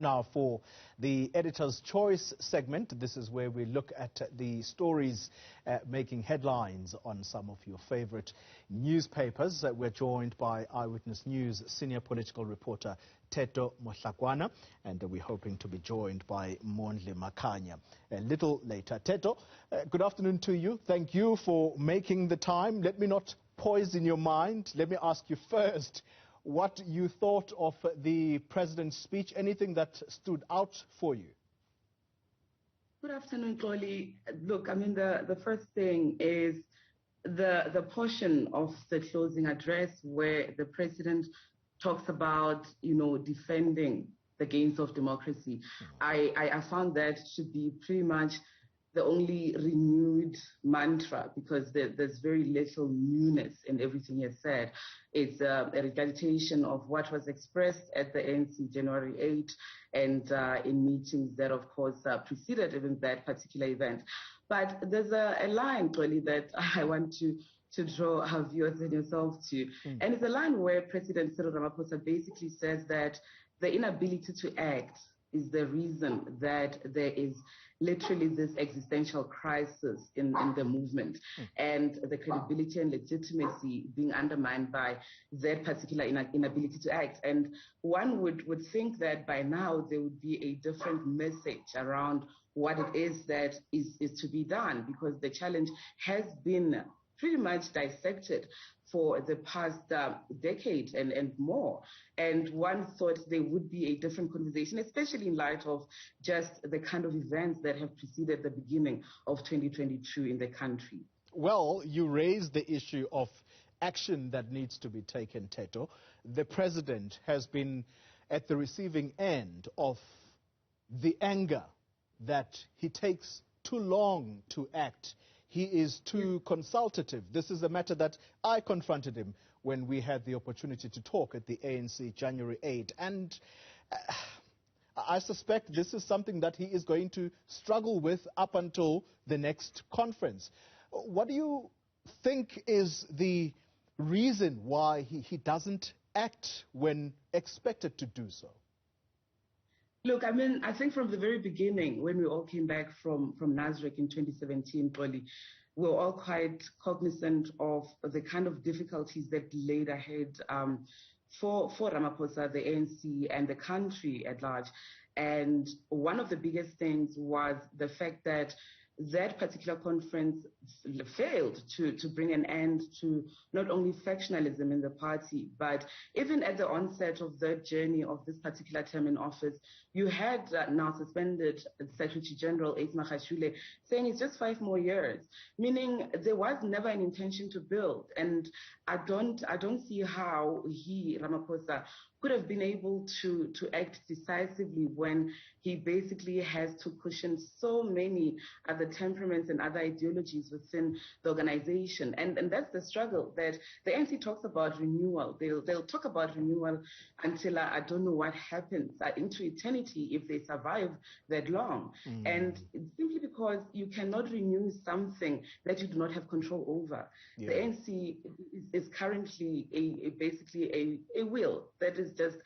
Now for the Editor's Choice segment, this is where we look at the stories making headlines on some of your favorite newspapers. We're joined by Eyewitness News senior political reporter Theto Mahlakoana, and we're hoping to be joined by Mondli Makanya a little later. Theto, good afternoon to you. Thank you for making the time. Let me not poison your mind. Let me ask you first what you thought of the president's speech, anything that stood out for you. Good afternoon, Xoli. Look, I mean, the first thing is the portion of the closing address where the president talks about, defending the gains of democracy. I found that to be pretty much the only renewed mantra, because there's very little newness in everything he has said. It's a regurgitation of what was expressed at the ANC January 8 and in meetings that, of course, preceded even that particular event. But there's a line, really, that I want to draw our viewers and yourself to. And it's a line where President Cyril Ramaphosa basically says that the inability to act is the reason that there is literally this existential crisis in the movement, and the credibility and legitimacy being undermined by that particular inability to act. And one would think that by now there would be a different message around what it is that is to be done, because the challenge has been pretty much dissected for the past decade and more. And one thought there would be a different conversation, especially in light of just the kind of events that have preceded the beginning of 2022 in the country. Well, you raised the issue of action that needs to be taken, Theto. The president has been at the receiving end of the anger that he takes too long to act. He is too consultative. This is a matter that I confronted him when we had the opportunity to talk at the ANC January 8. And I suspect this is something that he is going to struggle with up until the next conference. What do you think is the reason why he doesn't act when expected to do so? Look, I mean, I think from the very beginning, when we all came back from Nasrec in 2017, probably, we were all quite cognizant of the kind of difficulties that laid ahead for Ramaphosa, the ANC, and the country at large. And one of the biggest things was the fact that that particular conference failed to bring an end to not only factionalism in the party, but even at the onset of the journey of this particular term in office, you had now suspended Secretary General Eyewitness Magashule saying it's just 5 more years, meaning there was never an intention to build. And I don't see how he, Ramaphosa, could have been able to act decisively when he basically has to cushion so many other temperaments and other ideologies within the organization. And that's the struggle that the ANC talks about renewal. They'll talk about renewal until I don't know what happens into eternity if they survive that long. And simply because you cannot renew something that you do not have control over. Yeah. The ANC is currently basically a will that is just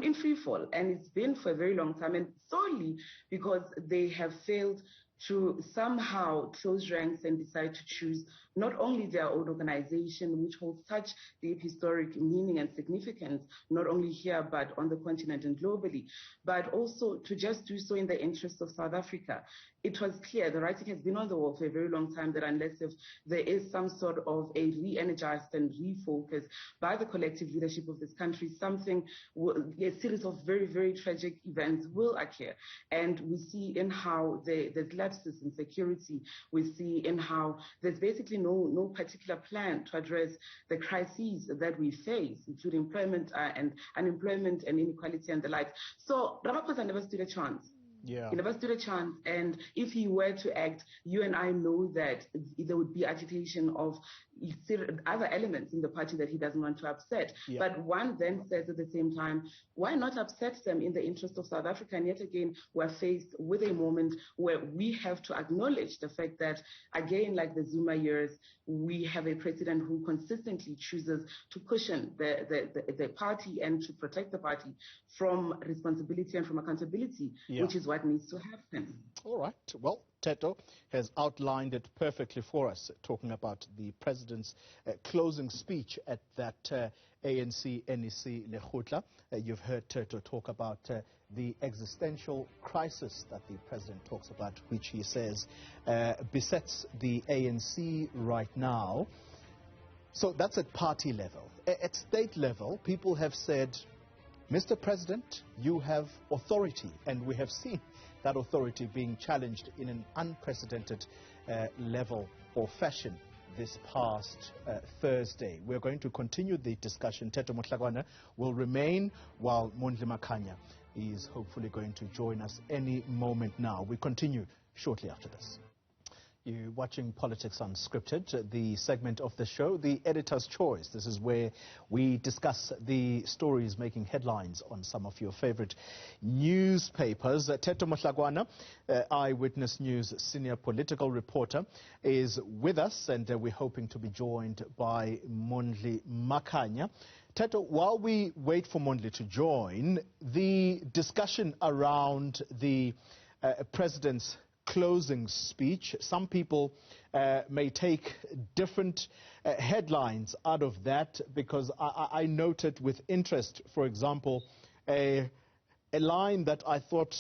in free fall, and it's been for a very long time, and solely because they have failed to somehow close ranks and decide to choose not only their own organization, which holds such deep historic meaning and significance, not only here, but on the continent and globally, but also to just do so in the interest of South Africa. It was clear, the writing has been on the wall for a very long time, that unless there is some sort of a re-energized and refocus by the collective leadership of this country, a series of very, very tragic events will occur. And we see in how there's lapses in security. We see in how there's basically no particular plan to address the crises that we face, including employment and unemployment and inequality and the like. So Ramaphosa never stood a chance. Yeah. He never stood a chance, and if he were to act, you and I know that there would be agitation of other elements in the party that he doesn't want to upset. Yeah. But one then says at the same time, why not upset them in the interest of South Africa? And yet again, we're faced with a moment where we have to acknowledge the fact that, again, like the Zuma years, we have a president who consistently chooses to cushion the party and to protect the party from responsibility and from accountability, which is what needs to happen. All right. Well, Theto has outlined it perfectly for us, talking about the president's closing speech at that ANC-NEC Lekgotla. You've heard Theto talk about the existential crisis that the president talks about, which he says besets the ANC right now. So that's at party level. At state level, people have said, Mr. President, you have authority, and we have seen that authority being challenged in an unprecedented level or fashion this past Thursday. We're going to continue the discussion. Theto Mahlakoana will remain, while Mondli Makhanya is hopefully going to join us any moment now. We continue shortly after this. You're watching Politics Unscripted, the segment of the show, the editor's choice. This is where we discuss the stories making headlines on some of your favorite newspapers. Theto Mahlakoana, Eyewitness News senior political reporter, is with us, and we're hoping to be joined by Mondli Makhanya. Theto, while we wait for Mondli to join, the discussion around the president's closing speech, some people may take different headlines out of that, because I noted with interest, for example, a line that I thought,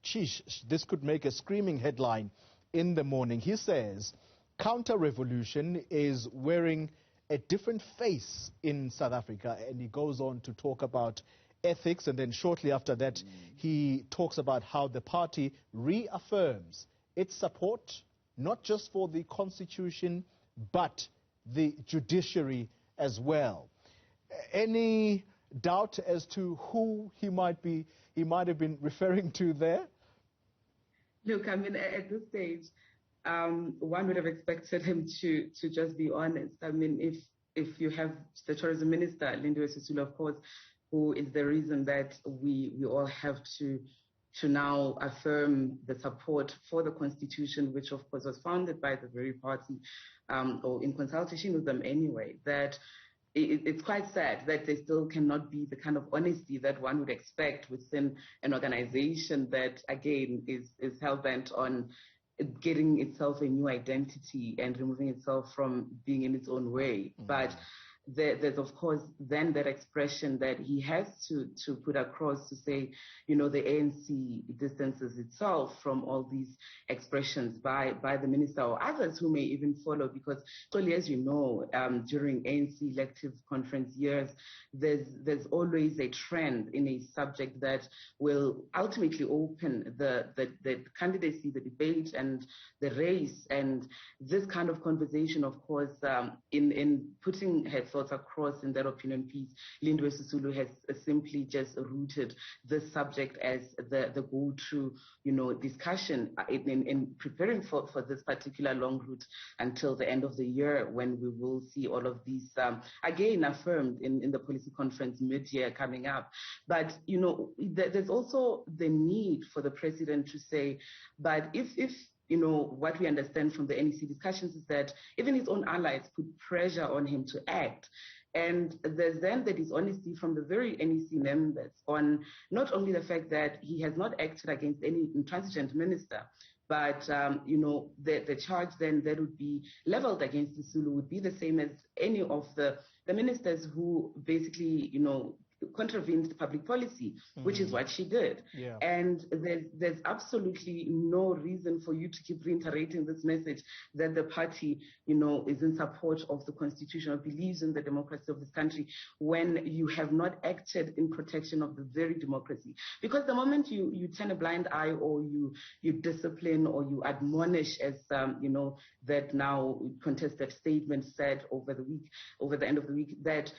geez, this could make a screaming headline in the morning. He says, counter-revolution is wearing a different face in South Africa, and he goes on to talk about ethics, and then shortly after that he talks about how the party reaffirms its support not just for the constitution but the judiciary as well. Any doubt as to who he might have been referring to there? Look, I mean, at this stage, one would have expected him to just be honest. I mean, if you have the tourism minister, Lindiwe Sisulu, of course, who is the reason that we all have to now affirm the support for the constitution, which of course was founded by the very party, or in consultation with them anyway, that it's quite sad that there still cannot be the kind of honesty that one would expect within an organization that, again, is hell-bent on getting itself a new identity and removing itself from being in its own way. But there's of course then that expression that he has to put across to say, you know, the ANC distances itself from all these expressions by the minister or others who may even follow, because clearly, as you know, during ANC elective conference years, there's always a trend in a subject that will ultimately open the candidacy, the debate, and the race. And this kind of conversation, of course, in putting her thoughts across in that opinion piece, Lindiwe Sisulu has simply just rooted this subject as the go-to, you know, discussion in preparing for this particular long route until the end of the year, when we will see all of these again affirmed in the policy conference mid-year coming up. But, you know, there's also the need for the president to say, but if you know, what we understand from the NEC discussions is that even his own allies put pressure on him to act. And there's then the dishonesty from the very NEC members on not only the fact that he has not acted against any intransigent minister, but, you know, the charge then that would be leveled against Sisulu would be the same as any of the ministers who basically, you know, contravened public policy, which is what she did. Yeah. And there's absolutely no reason for you to keep reiterating this message that the party, you know, is in support of the constitution or believes in the democracy of this country, when you have not acted in protection of the very democracy. Because the moment you turn a blind eye, or you discipline, or you admonish, as you know, that now contested statement said over the end of the week, that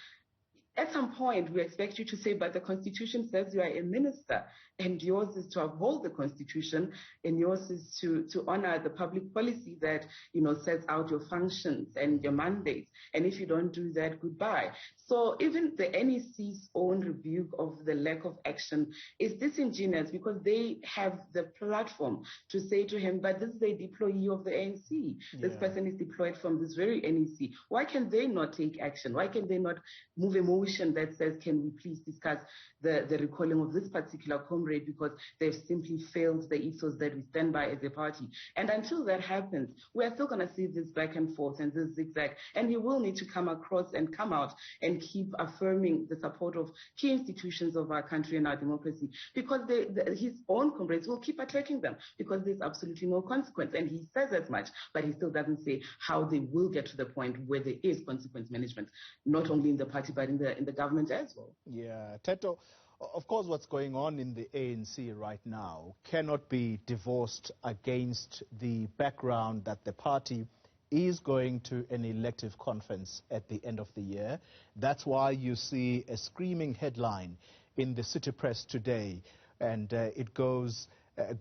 at some point, we expect you to say, but the Constitution says you are a minister, and yours is to uphold the Constitution, and yours is to honor the public policy that, sets out your functions and your mandates. And if you don't do that, goodbye. So even the NEC's own rebuke of the lack of action is disingenuous, because they have the platform to say to him, but this is a deployee of the ANC. This person is deployed from this very NEC. Why can they not take action? Why can they not move a motion that says, can we please discuss the recalling of this particular comrade, because they've simply failed the ethos that we stand by as a party. And until that happens, we are still going to see this back and forth and this zigzag. And he will need to come across and come out and keep affirming the support of key institutions of our country and our democracy, because his own comrades will keep attacking them, because there's absolutely no consequence. And he says as much, but he still doesn't say how they will get to the point where there is consequence management, not only in the party, but in the government as well. Yeah, Theto, of course, what's going on in the ANC right now cannot be divorced against the background that the party is going to an elective conference at the end of the year. That's why you see a screaming headline in the city press today, and it goes,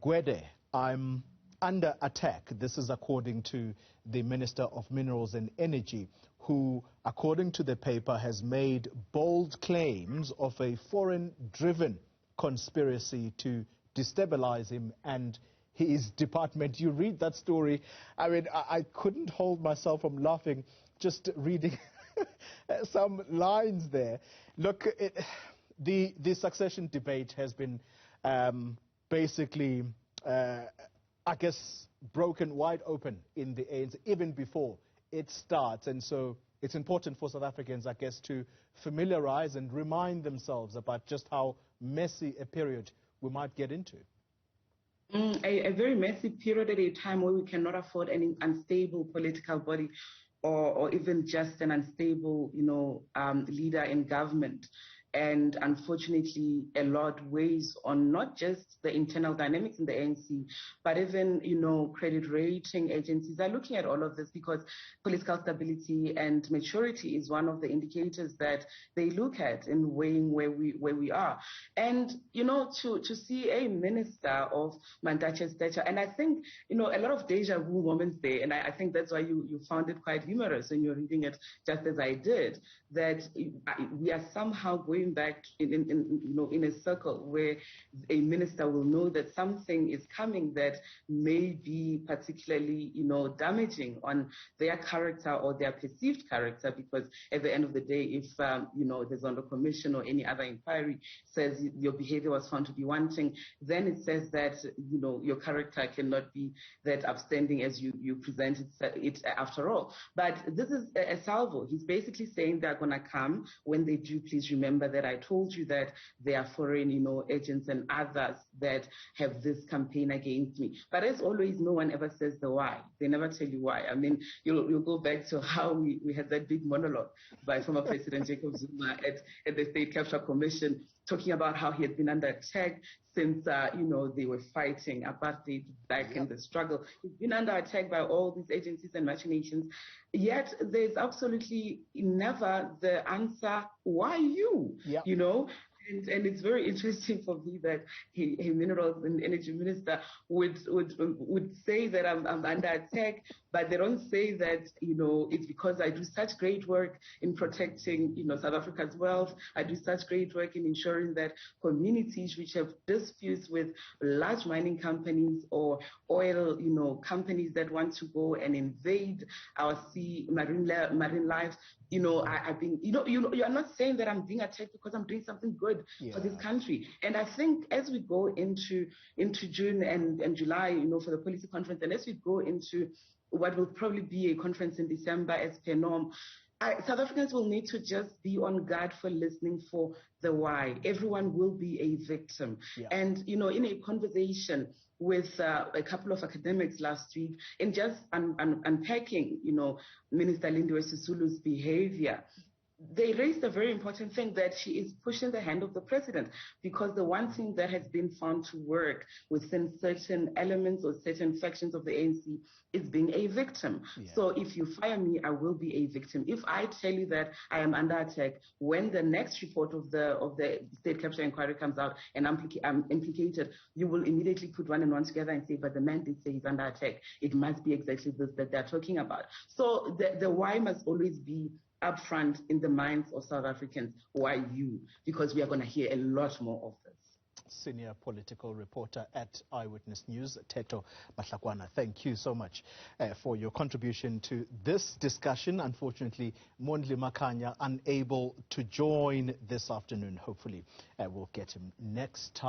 Gwede, I'm under attack. This is according to the Minister of Minerals and Energy, who, according to the paper, has made bold claims of a foreign-driven conspiracy to destabilize him and his department. You read that story, I mean, I couldn't hold myself from laughing just reading some lines there. Look, the succession debate has been basically, I guess, broken wide open in the ANC, even before it starts. And so it's important for South Africans, I guess, to familiarize and remind themselves about just how messy a period we might get into. A very messy period at a time where we cannot afford any unstable political body, or even just an unstable, leader in government. And unfortunately, a lot weighs on not just the internal dynamics in the ANC, but even, credit rating agencies are looking at all of this, because political stability and maturity is one of the indicators that they look at in weighing where we are. And, to see a minister of Mandacha's stature, and I think, a lot of deja vu moments there, and I think that's why you found it quite humorous when you're reading it, just as I did, that we are somehow going back in a circle where a minister will know that something is coming that may be particularly damaging on their character or their perceived character, because at the end of the day, if the Zondo Commission or any other inquiry says your behavior was found to be wanting, then it says that your character cannot be that upstanding as you presented it after all. But this is a salvo. He's basically saying they're going to come. When they do, please remember that I told you that there are foreign, agents and others that have this campaign against me. But as always, no one ever says the why. They never tell you why. I mean, you'll go back to how we had that big monologue by former President Jacob Zuma at the State Capture Commission, talking about how he had been under attack since, they were fighting apartheid back in the struggle. He's been under attack by all these agencies and machinations. Yet there's absolutely never the answer, why you? Yep. And it's very interesting for me that a minerals and energy minister would say that I'm under attack, but they don't say that, it's because I do such great work in protecting, South Africa's wealth. I do such great work in ensuring that communities which have disputes with large mining companies or oil, companies that want to go and invade our marine life, I've been, you're not saying that I'm being attacked because I'm doing something good for this country. And I think as we go into June and July, for the policy conference, and as we go into what will probably be a conference in December as per norm, South Africans will need to just be on guard for listening for the why. Everyone will be a victim. Yeah. And, in a conversation with a couple of academics last week, in just unpacking, Minister Lindiwe Sisulu's behavior, they raised a very important thing, that she is pushing the hand of the president, because the one thing that has been found to work within certain elements or certain factions of the ANC is being a victim. Yeah. So if you fire me, I will be a victim. If I tell you that I am under attack, when the next report of the state capture inquiry comes out and I'm implicated, you will immediately put one and one together and say, but the man did say he's under attack. It must be exactly this that they're talking about. So the why must always be upfront in the minds of South Africans. Why you? Because we are going to hear a lot more of this. Senior political reporter at Eyewitness News, Theto Mahlakoana. Thank you so much for your contribution to this discussion. Unfortunately, Mondli Makanya unable to join this afternoon. Hopefully, we'll get him next time.